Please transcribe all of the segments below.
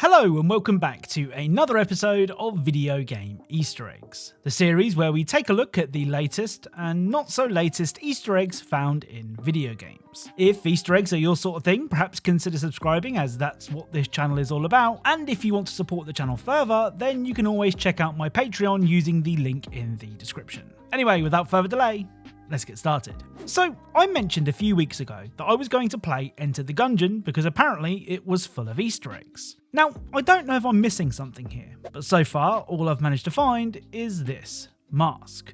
Hello and welcome back to another episode of Video Game Easter Eggs, the series where we take a look at the latest and not so latest Easter eggs found in video games. If Easter eggs are your sort of thing, perhaps consider subscribing as that's what this channel is all about, and if you want to support the channel further, then you can always check out my Patreon using the link in the description. Anyway, without further delay, let's get started. So, I mentioned a few weeks ago that I was going to play Enter the Gungeon because apparently it was full of Easter eggs. Now, I don't know if I'm missing something here, but so far all I've managed to find is this mask.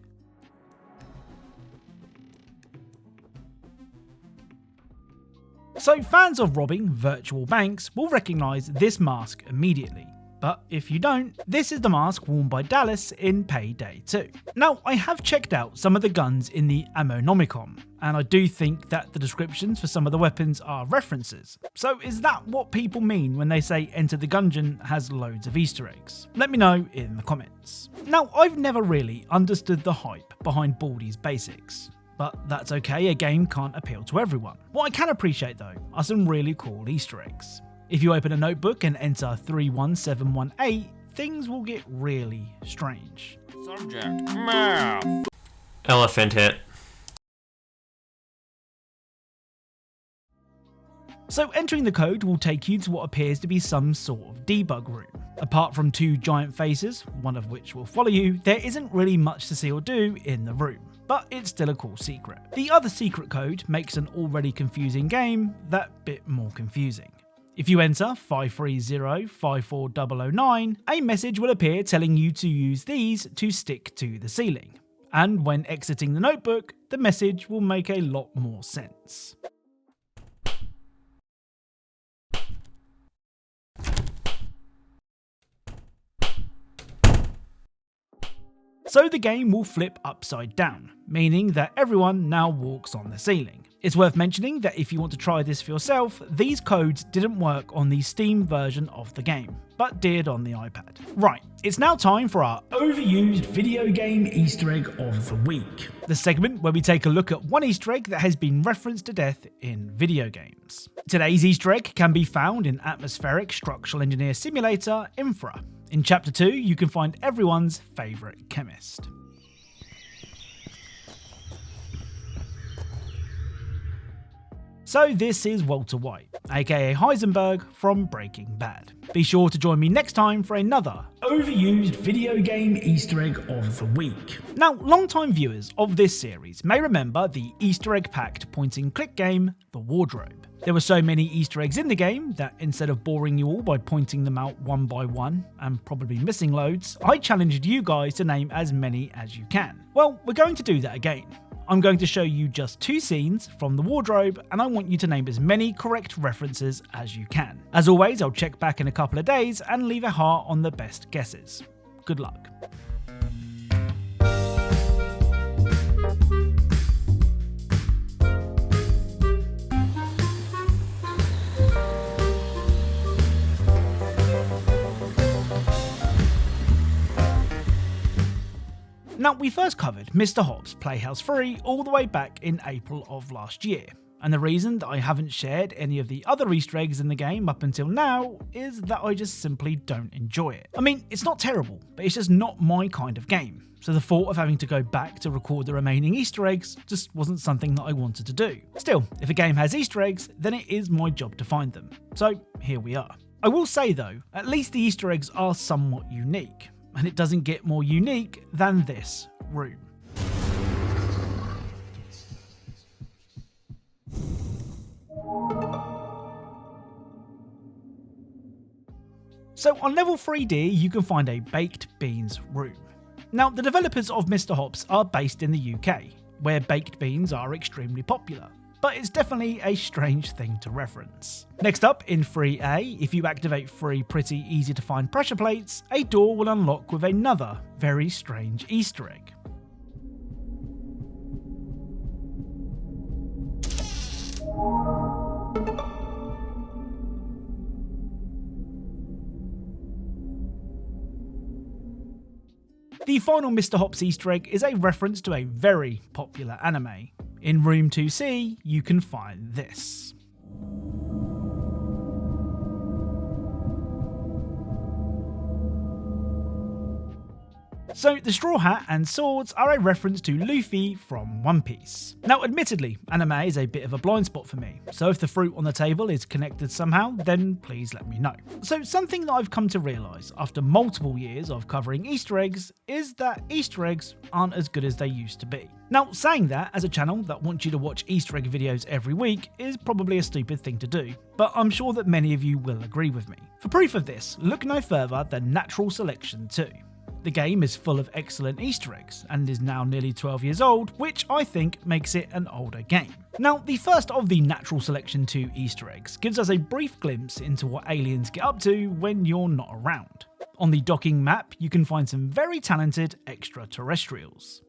So fans of robbing virtual banks will recognise this mask immediately. But if you don't, this is the mask worn by Talos in Payday 2. Now, I have checked out some of the guns in the Ammonomicon, and I do think that the descriptions for some of the weapons are references. So is that what people mean when they say Enter the Gungeon has loads of Easter eggs? Let me know in the comments. Now, I've never really understood the hype behind Baldis Basics. But that's okay, a game can't appeal to everyone. What I can appreciate though are some really cool Easter eggs. If you open a notebook and enter 31718, things will get really strange. Subject, math. Elephant hit. So entering the code will take you to what appears to be some sort of debug room. Apart from two giant faces, one of which will follow you, there isn't really much to see or do in the room. But it's still a cool secret. The other secret code makes an already confusing game that bit more confusing. If you enter 530-54009, a message will appear telling you to use these to stick to the ceiling. And when exiting the notebook, the message will make a lot more sense. So the game will flip upside down, meaning that everyone now walks on the ceiling. It's worth mentioning that if you want to try this for yourself, these codes didn't work on the Steam version of the game, but did on the iPad. Right, it's now time for our Overused Video Game Easter Egg of the Week, the segment where we take a look at one Easter egg that has been referenced to death in video games. Today's Easter egg can be found in Atmospheric Structural Engineer Simulator Infra. In Chapter 2, you can find everyone's favourite chemist. So this is Walter White, aka Heisenberg from Breaking Bad. Be sure to join me next time for another Overused Video Game Easter Egg of the Week. Now, long-time viewers of this series may remember the Easter egg-packed point-and-click game, The Wardrobe. There were so many Easter eggs in the game that instead of boring you all by pointing them out one by one, and probably missing loads, I challenged you guys to name as many as you can. Well, we're going to do that again. I'm going to show you just two scenes from The Wardrobe, and I want you to name as many correct references as you can. As always, I'll check back in a couple of days and leave a heart on the best guesses. Good luck. Now, we first covered Mr. Hopps Playhouse 3 all the way back in April of last year, and the reason that I haven't shared any of the other Easter eggs in the game up until now is that I just simply don't enjoy it. I mean, it's not terrible, but it's just not my kind of game, so the thought of having to go back to record the remaining Easter eggs just wasn't something that I wanted to do. Still, if a game has Easter eggs, then it is my job to find them, so here we are. I will say though, at least the Easter eggs are somewhat unique. And it doesn't get more unique than this room. So on level 3D, you can find a baked beans room. Now, the developers of Mr. Hopps are based in the UK, where baked beans are extremely popular. But it's definitely a strange thing to reference. Next up, in 3A, if you activate 3 pretty easy to find pressure plates, a door will unlock with another very strange Easter egg. The final Mr. Hopps Easter egg is a reference to a very popular anime. In room 2C, you can find this. So the straw hat and swords are a reference to Luffy from One Piece. Now admittedly, anime is a bit of a blind spot for me, so if the fruit on the table is connected somehow, then please let me know. So something that I've come to realise after multiple years of covering Easter eggs is that Easter eggs aren't as good as they used to be. Now saying that as a channel that wants you to watch Easter egg videos every week is probably a stupid thing to do, but I'm sure that many of you will agree with me. For proof of this, look no further than Natural Selection 2. The game is full of excellent Easter eggs and is now nearly 12 years old, which I think makes it an older game. Now, the first of the Natural Selection 2 Easter eggs gives us a brief glimpse into what aliens get up to when you're not around. On the docking map, you can find some very talented extraterrestrials.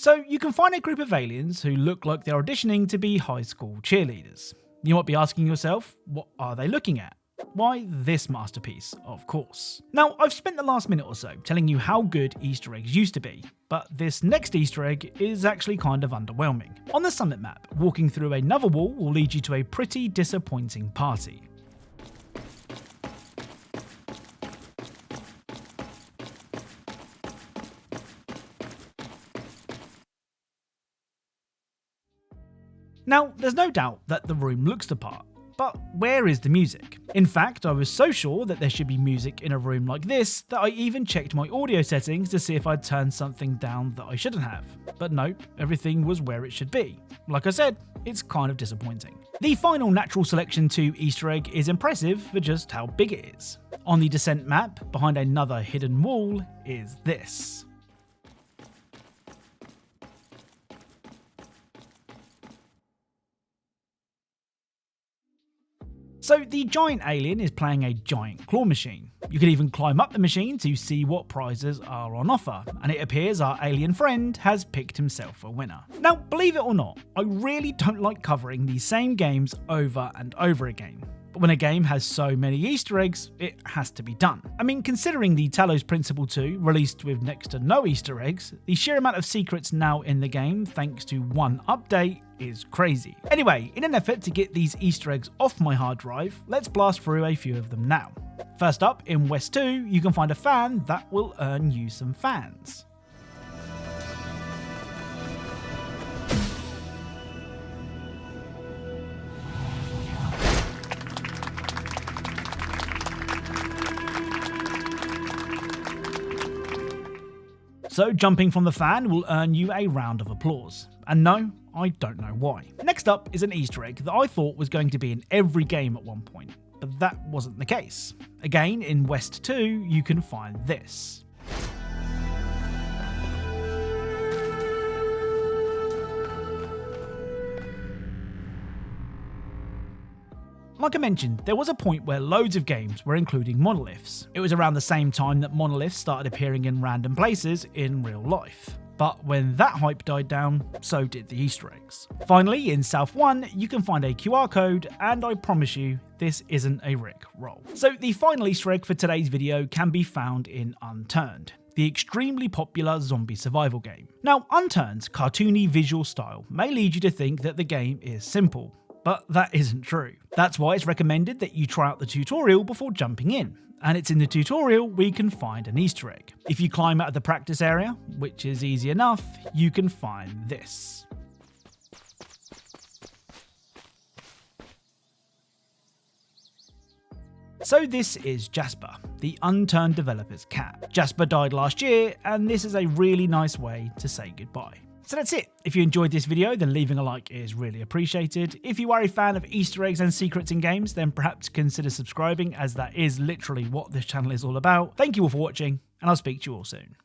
So you can find a group of aliens who look like they're auditioning to be high school cheerleaders. You might be asking yourself, what are they looking at? Why, this masterpiece, of course. Now, I've spent the last minute or so telling you how good Easter eggs used to be, but this next Easter egg is actually kind of underwhelming. On the summit map, walking through another wall will lead you to a pretty disappointing party. Now, there's no doubt that the room looks the part, but where is the music? In fact, I was so sure that there should be music in a room like this that I even checked my audio settings to see if I'd turned something down that I shouldn't have. But nope, everything was where it should be. Like I said, it's kind of disappointing. The final Natural Selection 2 Easter egg is impressive for just how big it is. On the descent map, behind another hidden wall, is this. So the giant alien is playing a giant claw machine. You can even climb up the machine to see what prizes are on offer, and it appears our alien friend has picked himself a winner. Now, believe it or not, I really don't like covering these same games over and over again. But when a game has so many Easter eggs, it has to be done. I mean, considering the Talos Principle 2 released with next to no Easter eggs, the sheer amount of secrets now in the game thanks to one update is crazy. Anyway, in an effort to get these Easter eggs off my hard drive, let's blast through a few of them now. First up, in West 2, you can find a fan that will earn you some fans. So jumping from the fan will earn you a round of applause. And no, I don't know why. Next up is an Easter egg that I thought was going to be in every game at one point, but that wasn't the case. Again, in West 2, you can find this. Like I mentioned, there was a point where loads of games were including monoliths. It was around the same time that monoliths started appearing in random places in real life. But when that hype died down, so did the Easter eggs. Finally, in South 1, you can find a QR code, and I promise you, this isn't a Rick roll. So the final Easter egg for today's video can be found in Unturned, the extremely popular zombie survival game. Now, Unturned's cartoony visual style may lead you to think that the game is simple, but that isn't true. That's why it's recommended that you try out the tutorial before jumping in. And it's in the tutorial we can find an Easter egg. If you climb out of the practice area, which is easy enough, you can find this. So this is Jasper, the Unturned developer's cat. Jasper died last year, and this is a really nice way to say goodbye. So that's it. If you enjoyed this video, then leaving a like is really appreciated. If you are a fan of Easter eggs and secrets in games, then perhaps consider subscribing, as that is literally what this channel is all about. Thank you all for watching, and I'll speak to you all soon.